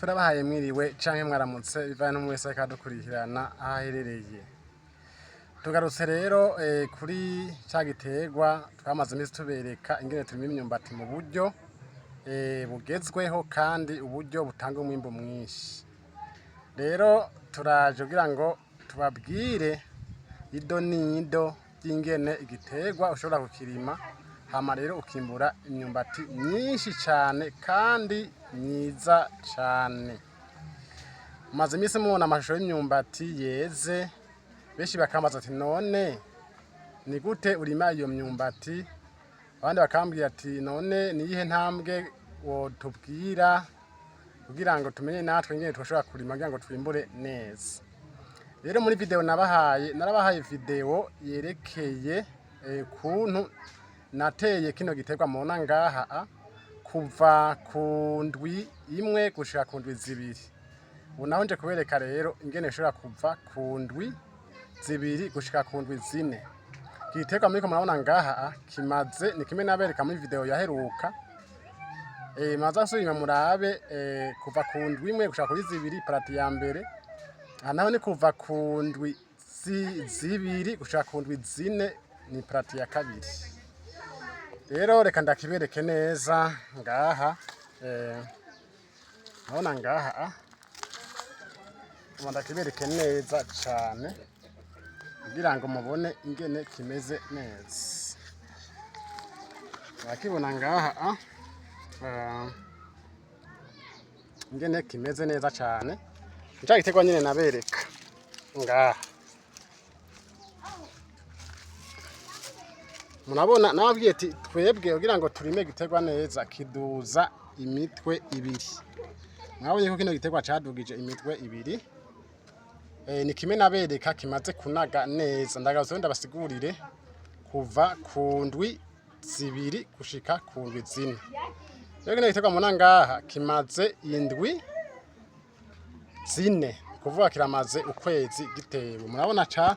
turabahaye mwiriwe canke mwaramutse bivanye n'umwe wese akadukurikirana ahaherereye. Tugarutse rero kuri ca giterwa twamaze imisi tubereka ingene turima imyumbati mu buryo bugezweho kandi uburyo butanga umwimbu mwinshi. Rero turaje kugira ngo tubabwire ido nido ry'ingene igiterwa ushobora kukirima hama rero ukimbura imyumbati myinshi cane kandi myiza cane. Maze imisi mubona amashusho y'imyumbati yeze, benshi bakambaza ati none ni gute urima iyo myumbati? Abandi bakambwira ati none niyihe ntambwe wotubwira kugira ngo tumenye natwe ingene twoshobora kurima kugira ngo twimbure neza. Rero muri video narabahaye video yerekeye kuntu nateye kino giterwa mubona ngaha kuva ku ndwi imwe gushika ku ndwi zibiri. Ubu naho nje kubereka rero ingene ushobora kuva ku ndwi zibiri gushika ku ndwi zine. Igiterwa muriko murabona ngaha kimaze ni kimwe nabereka muri video yaheruka. Maza nsubira murabe kuva ku ndwi imwe gushika kuri zibiri parati ya mbere. Naho ni kuva ku ndwi zibiri gushika ku ndwi zine ni parati ya kabiri. Rero reka ndakibereke neza ngaha urabona ngaha ndakibereke neza cane kugira ngo mubone ingene kimeze neza. Bakibona ngaha ingene kimeze neza cane. Nca giterwa nyene nabereka ngaha. Murabona nababwiye ati twebwe kugira ngo turime giterwa neza kiduza imitwe ibiri. Mwabonye ko kino giterwa cadugije imitwe ibiri. Ni kimwe nabereka kimaze kunaga neza. Ndagarutse ndabasigurire kuva ku ndwi zibiri gushika ku ndwi zine. Rero kino giterwa mubona ngaha kimaze indwi zine, kuvuga kiramaze ukwezi gitewe. Murabona ca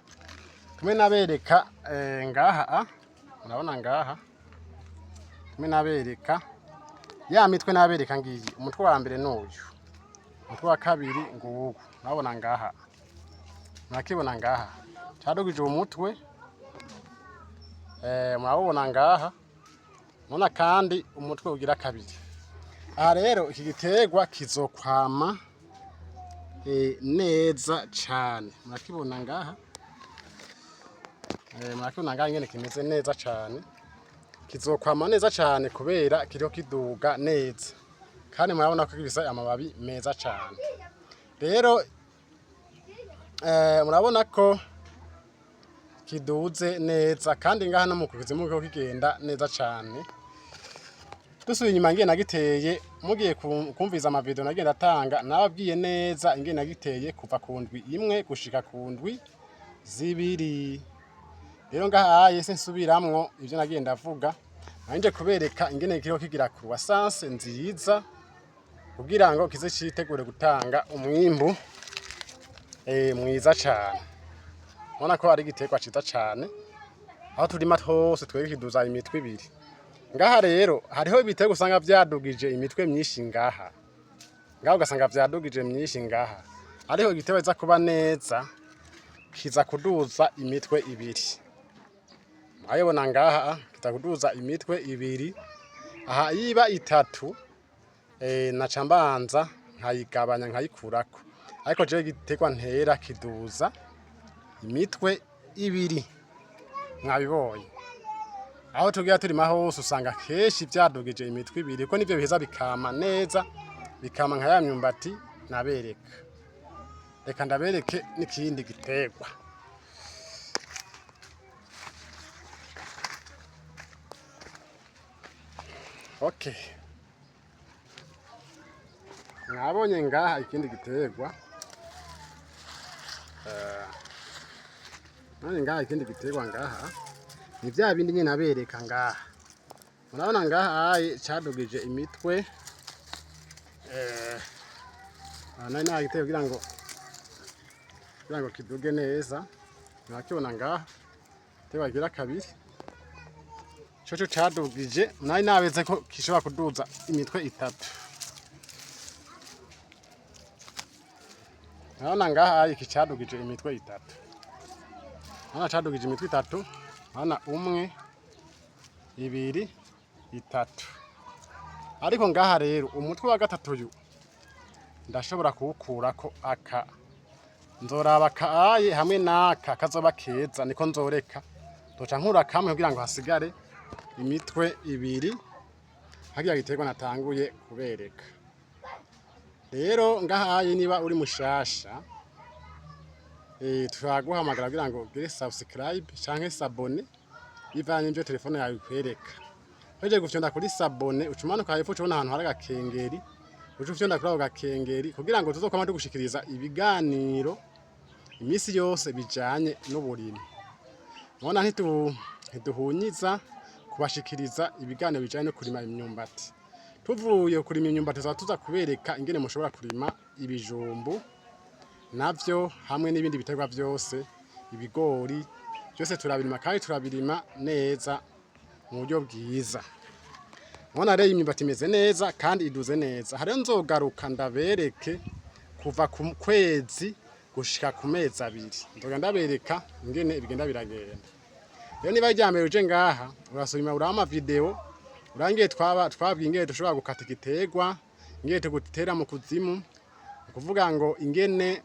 kimwe nabereka ngaha murabona ngaha kimwe nabereka ya mitwe nabereka ngiyi. Umutwe wa mbere n'uyu, umutwe wa kabiri nguwu. Murabona ngaha, murakibona ngaha cadugije umutwe. Murabona ngaha, murabona kandi umutwe ugira kabiri. Aha rero iki giterwa kizokwama neza cane. Murakibona ngaha, murakibona ngaha ingene kimeze neza cane. Kizokwama neza cane kubera kiriko kiduga neza kandi murabona ko gifise amababi meza cane. Rero murabona ko kiduze neza kandi ngaha no mu kuzimu ko kigenda neza cane. Dusubiye inyuma ngene nagiteye, mugiye kumviza ama video nagenda atanga, nababwiye neza ingene nagiteye kuva ku ndwi imwe gushika ku ndwi zibiri. Rero ngaha yese nsubiramwo ivyo nagiye ndavuga, nanje kubereka ingene kiriko kigira croissance nziza kugira ngo kize citegure gutanga umwimbu mwiza cane. Mubona ko ari igiterwa ciza cane. Aho turima hose twebwe kiduza imitwe ibiri. Ngaha rero hariho ibiterwa usanga vyadugije imitwe myinshi ngaha. Ngaho ugasanga vyadugije myinshi ngaha. Ariho igiterwa iza kuba neza kiza kuduza imitwe ibiri. Ayibona ngaha kiza kuduza imitwe ibiri. Aha yiba itatu naca mbanza nkayigabanya nkayikurako. Ariko jewe igiterwa ntera kiduza imitwe ibiri. Mwabibonye. Aho tugira turima hose usanga keshi vyadugije imitwe ibiri, ko nivyo biheza bikama neza, bikama nka ya myumbati nabereka. Reka ndabereke n'ikindi giterwa. Okay. Mwabonye ngaha ikindi giterwa. None ngaha ikindi giterwa ngaha ni vya bindi nyene nabereka ngaha. Murabona ngaha cadugije imitwe nari nagiteye kugira ngo kiduge neza. Murakibona ngaha giterwa gira kabiri. Coco cadugije nari nabeze ko gishobora kuduza imitwe itatu. urabona ngaha iki cadugije imitwe itatu, urabona cadugije imitwe itatu, urabona 1 2 3, ariko ngaha rero umutwe wa gatatu uyu ndashobora kuwukurako aka, nzoraba kaaye hamwe n'aka kazoba keza niko nzoreka, ndoca nkura kamwe kugira ngo hasigare imitwe 2 hagiye giterwa natanguye kubereka. Rero ngahaye niba uri mushasha turaguhamagara kugira ngo ugire subscribe canke s'abone bivanye n'ivyo telefone yawe ikwereka. Heje gufyonda kuri s'abone ucumanuka hepfo ubona ahantu hari agakengeri, uje ufyonda kuri ako gakengeri kugira ngo tuzokwama tugushikiriza ibiganiro imisi yose bijanye n'uburimi. Mubona ntiduhunyiza kubashikiriza ibiganiro bijanye no kurima imyumbati. Tuvuye kurima imyumbati tuza kubereka ingene mushobora kurima ibijumbu navyo hamwe n'ibindi biterwa byose, ibigori byose turabirima kandi turabirima neza mu buryo bwiza. Mubona rero imyumbati imeze neza kandi iduze neza. Hariyo nzogaruka ndabereke kuva ku kwezi gushika ku mezi 2. Nzoga ndabereka ingene bigenda biragenda. Rero niba ryambere uje ngaha urasubima urama video urangiye twabwiye ingene dushobora gukata igiterwa, ingene tugutera mu kuzimu, kuvuga ngo ingene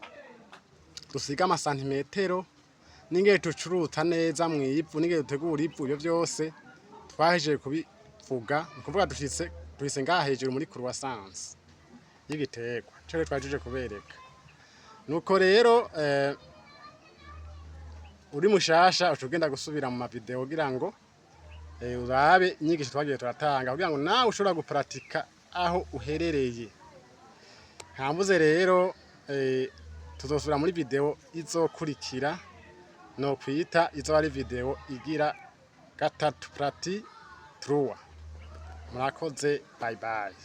dusiga amasantimetero, n'ingene tucuruta neza mu ivu, n'ingene dutegura ivu, ibyo byose twahejeje kubivuga. Kuvuga dushitse ngaha hejuru muri croissance y'igiterwa cyo twajije kubereka. Nuko rero uri mushasha ucugenda gusubira mu mavideo kugira ngo urabe inyigisho twagiye turatanga kugira ngo nawe ushobora guparatika aho uherereye. Ntambuze rero tuzosubira muri video izokurikira, no kwita izo ari video igira 3 parti 3. Murakoze, bye bye.